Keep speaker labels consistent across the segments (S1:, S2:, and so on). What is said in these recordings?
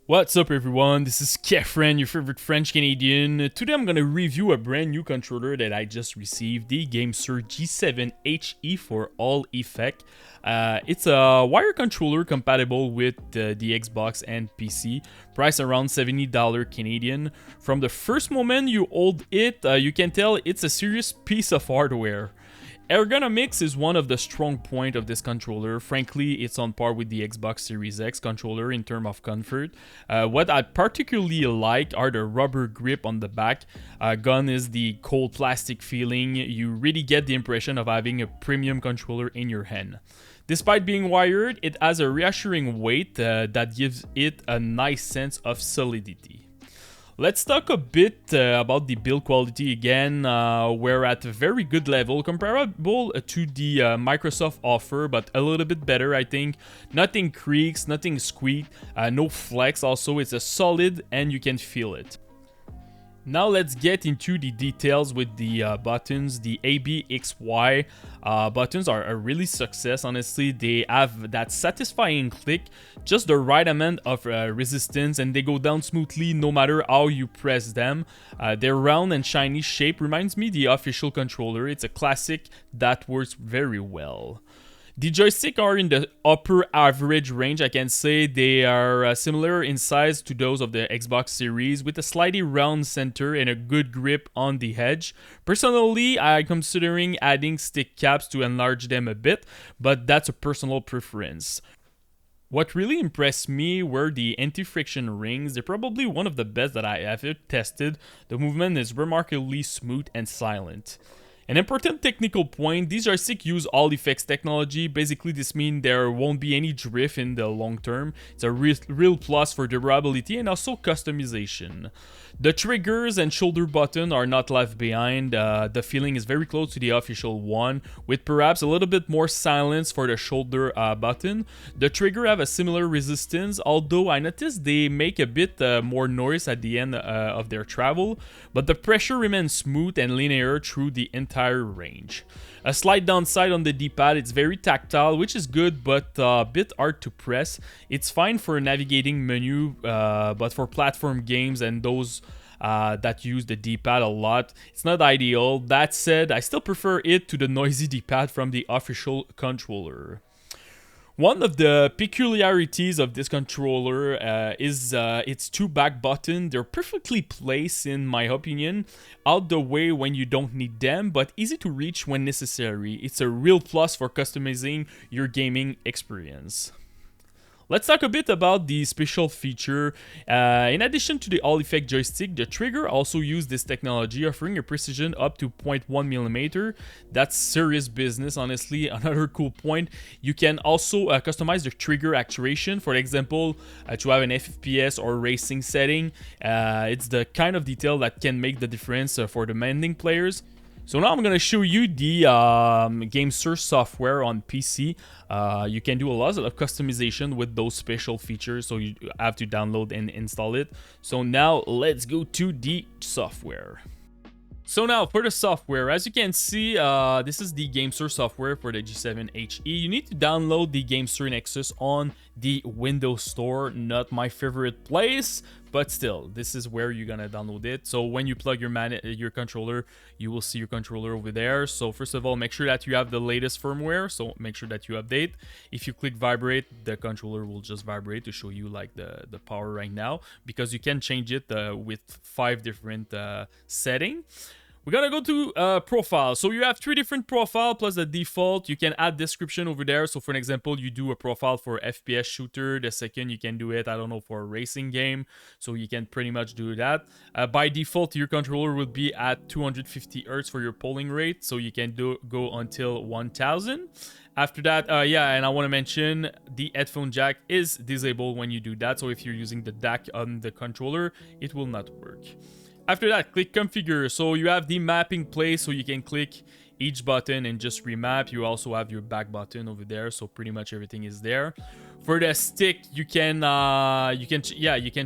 S1: What's up everyone, this is Kefren, your favorite French Canadian. Today I'm gonna review a brand new controller that I just received, the GameSir G7 HE for all effect. It's a wire controller compatible with the Xbox and PC, priced around $70 Canadian. From the first moment you hold it, you can tell it's a serious piece of hardware. Ergonomics is one of the strong points of this controller. Frankly, it's on par with the Xbox Series X controller in terms of comfort. What I particularly like are the rubber grip on the back. Gone is the cold plastic feeling. You really get the impression of having a premium controller in your hand. Despite being wired, it has a reassuring weight that gives it a nice sense of solidity. Let's talk a bit about the build quality again. We're at a very good level, comparable to the Microsoft offer, but a little bit better, I think. Nothing creaks, nothing squeaks, no flex. Also, it's a solid and you can feel it. Now let's get into the details with the buttons. The A, B, X, Y buttons are a really success. Honestly, they have that satisfying click, just the right amount of resistance, and they go down smoothly no matter how you press them. Their round and shiny shape reminds me of the official controller. It's a classic that works very well. The joystick are in the upper average range, I can say. They are similar in size to those of the Xbox Series, with a slightly round center and a good grip on the edge. Personally, I'm considering adding stick caps to enlarge them a bit, but that's a personal preference. What really impressed me were the anti-friction rings. They're probably one of the best that I ever tested. The movement is remarkably smooth and silent. An important technical point, these joysticks use all effects technology. Basically, this means there won't be any drift in the long term. It's a real plus for durability and also customization. The triggers and shoulder button are not left behind. The feeling is very close to the official one, with perhaps a little bit more silence for the shoulder button. The trigger have a similar resistance, although I noticed they make a bit more noise at the end of their travel, but the pressure remains smooth and linear through the entire range. A slight downside on the D-pad, it's very tactile, which is good, but a bit hard to press. It's fine for a navigating menu, but for platform games and those that use the D-pad a lot, it's not ideal. That said, I still prefer it to the noisy D-pad from the official controller. One of the peculiarities of this controller is its two back buttons. They're perfectly placed, in my opinion, out the way when you don't need them, but easy to reach when necessary. It's a real plus for customizing your gaming experience. Let's talk a bit about the special feature. In addition to the all-effect joystick, the trigger also uses this technology, offering a precision up to 0.1mm. That's serious business, honestly. Another cool point, you can also customize the trigger actuation. For example, to have an FPS or racing setting. It's the kind of detail that can make the difference for demanding players. So now I'm going to show you the GameSir software on PC. You can do a lot of customization with those special features, so you have to download and install it. So now let's go to the software. So now for the software, as you can see, this is the GameSir software for the G7 HE. You need to download the GameSir Nexus on the Windows Store. Not my favorite place, but still, this is where you're gonna download it. So when you plug your controller, you will see your controller over there. So first of all, make sure that you have the latest firmware. So make sure that you update. If you click vibrate, the controller will just vibrate to show you like the power right now, because you can change it with 5 different settings. We're gonna go to profile. So you have 3 different profiles plus the default. You can add description over there. So for an example, you do a profile for FPS shooter. The second you can do it, I don't know, for a racing game. So you can pretty much do that. By default, your controller will be at 250 Hz for your polling rate. So you can go until 1000. After that, yeah, and I want to mention the headphone jack is disabled when you do that. So if you're using the DAC on the controller, it will not work. After that, click configure. So you have the mapping place, so you can click each button and just remap. You also have your back button over there, so pretty much everything is there. For the stick, you can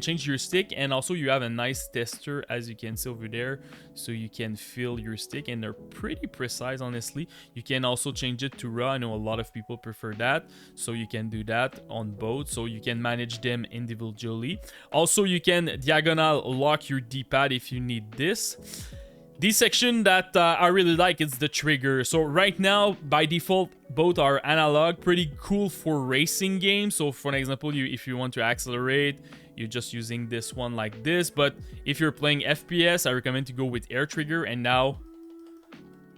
S1: change your stick, and also you have a nice tester, as you can see over there, so you can feel your stick, and they're pretty precise, honestly. You can also change it to raw. I know a lot of people prefer that, so you can do that on both, so you can manage them individually. Also, you can diagonal lock your D-pad if you need this. The section that I really like is the trigger. So right now, by default, both are analog, pretty cool for racing games. So for example, if you want to accelerate, you're just using this one like this. But if you're playing FPS, I recommend to go with air trigger. And now,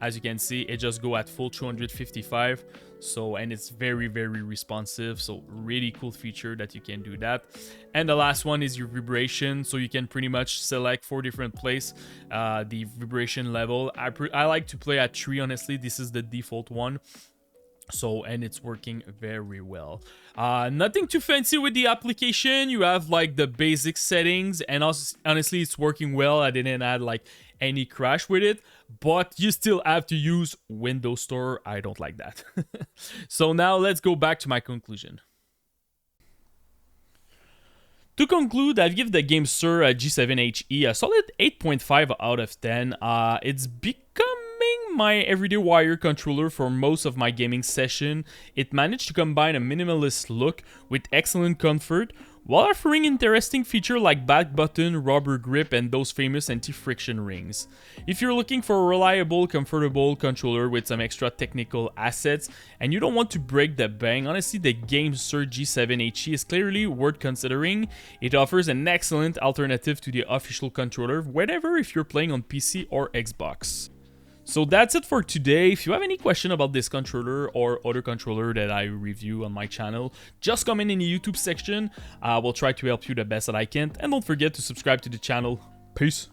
S1: as you can see, it just go at full 255. So, and it's very, very responsive. So really cool feature that you can do that. And the last one is your vibration. So you can pretty much select 4 different places, the vibration level. I like to play at 3, honestly. This is the default one. So, and it's working very well. Nothing too fancy with the application. You have like the basic settings, and also, honestly, it's working well. I didn't add like any crash with it, but you still have to use Windows Store. I don't like that. So now let's go back to my conclusion. To conclude, I've given the GameSir G7 HE a solid 8.5 out of 10. It's becoming my everyday wire controller for most of my gaming session. It managed to combine a minimalist look with excellent comfort, while offering interesting features like back button, rubber grip, and those famous anti-friction rings. If you're looking for a reliable, comfortable controller with some extra technical assets, and you don't want to break the bank, honestly, the GameSir G7 HE is clearly worth considering. It offers an excellent alternative to the official controller, whatever if you're playing on PC or Xbox. So that's it for today. If you have any question about this controller or other controller that I review on my channel, just comment in the YouTube section. I will try to help you the best that I can. And don't forget to subscribe to the channel. Peace.